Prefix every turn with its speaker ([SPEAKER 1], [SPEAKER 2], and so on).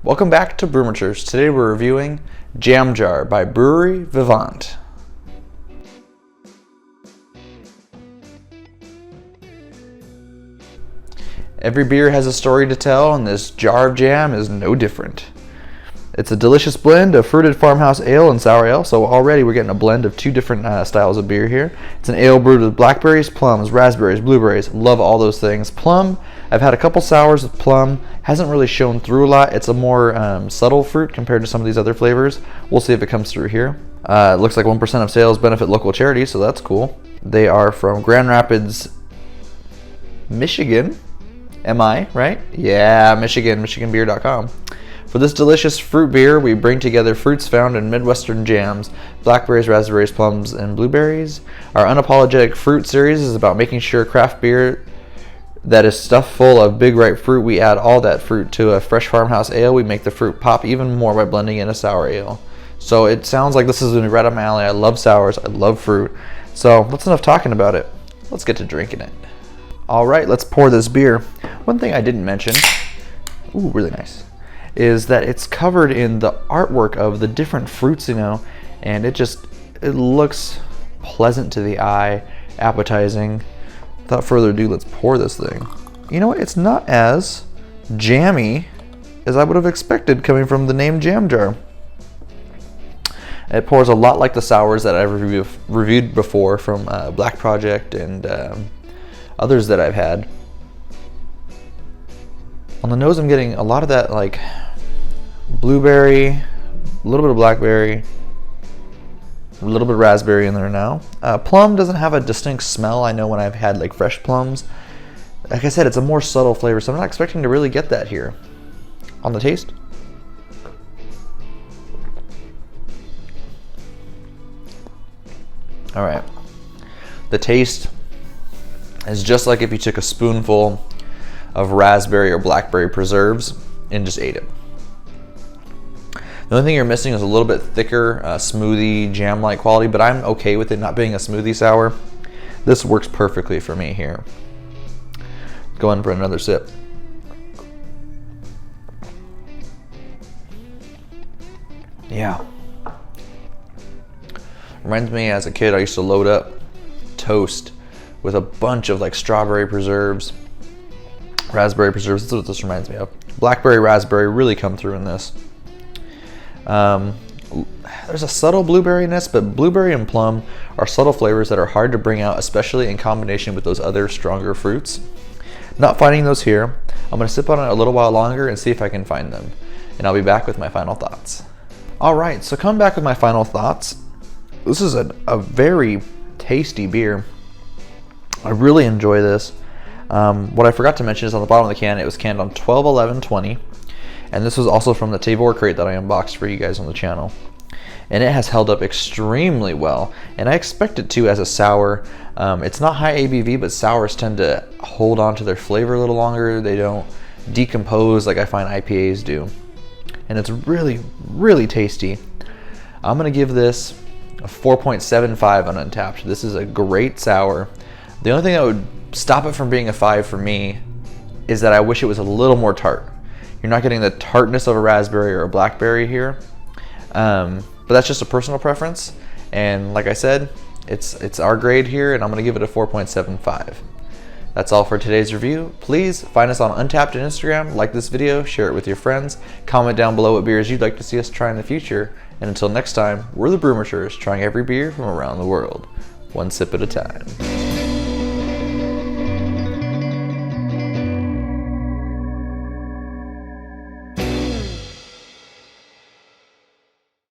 [SPEAKER 1] Welcome back to Brewmasters. Today we're reviewing Jam Jar by Brewery Vivant. Every beer has a story to tell, and this jar of jam is no different. It's a delicious blend of fruited farmhouse ale and sour ale, so already we're getting a blend of two different styles of beer here. It's an ale brewed with blackberries, plums, raspberries, blueberries. Love all those things. Plum, I've had a couple sours with plum. Hasn't really shown through a lot. It's a more subtle fruit compared to some of these other flavors. We'll see if it comes through here. It looks like 1% of sales benefit local charities, so that's cool. They are from Grand Rapids, Michigan. Am I right? Yeah, Michigan, michiganbeer.com. For this delicious fruit beer, we bring together fruits found in Midwestern jams, blackberries, raspberries, plums, and blueberries. Our unapologetic fruit series is about making sure craft beer that is stuffed full of big ripe fruit, we add all that fruit to a fresh farmhouse ale. We make the fruit pop even more by blending in a sour ale. So it sounds like this is going to be right up my alley. I love sours, I love fruit. So that's enough talking about it. Let's get to drinking it. All right, let's pour this beer. One thing I didn't mention, ooh, really nice, is that it's covered in the artwork of the different fruits, and it looks pleasant to the eye, appetizing. Without further ado, let's pour this thing. You know what? It's not as jammy as I would have expected coming from the name Jam Jar. It pours a lot like the sours that I've reviewed before from Black Project and others that I've had. On the nose, I'm getting a lot of that like blueberry, a little bit of blackberry, a little bit of raspberry in there now. Plum doesn't have a distinct smell. I know when I've had like fresh plums. Like I said, it's a more subtle flavor, so I'm not expecting to really get that here. On the taste. All right. The taste is just like if you took a spoonful of raspberry or blackberry preserves and just ate it. The only thing you're missing is a little bit thicker, smoothie, jam-like quality, but I'm okay with it not being a smoothie sour. This works perfectly for me here. Go in for another sip. Yeah. Reminds me, as a kid, I used to load up toast with a bunch of like strawberry preserves, raspberry preserves. That's what this reminds me of. Blackberry, raspberry really come through in this. There's a subtle blueberryness, but blueberry and plum are subtle flavors that are hard to bring out, especially in combination with those other stronger fruits. Not finding those here. I'm going to sip on it a little while longer and see if I can find them. And I'll be back with my final thoughts. Alright, so come back with my final thoughts. This is a very tasty beer. I really enjoy this. What I forgot to mention is on the bottom of the can, it was canned on 12/11/20. And this was also from the Tabor crate that I unboxed for you guys on the channel. And it has held up extremely well. And I expect it to as a sour. It's not high ABV, but sours tend to hold on to their flavor a little longer. They don't decompose like I find IPAs do. And it's really, really tasty. I'm going to give this a 4.75 on Untapped. This is a great sour. The only thing that would stop it from being a 5 for me is that I wish it was a little more tart. You're not getting the tartness of a raspberry or a blackberry here, but that's just a personal preference. And like I said, it's our grade here, and I'm going to give it a 4.75. That's all for today's review. Please find us on Untapped and Instagram, like this video, share it with your friends, comment down below what beers you'd like to see us try in the future, and until next time, we're the Brewmasters, trying every beer from around the world, one sip at a time.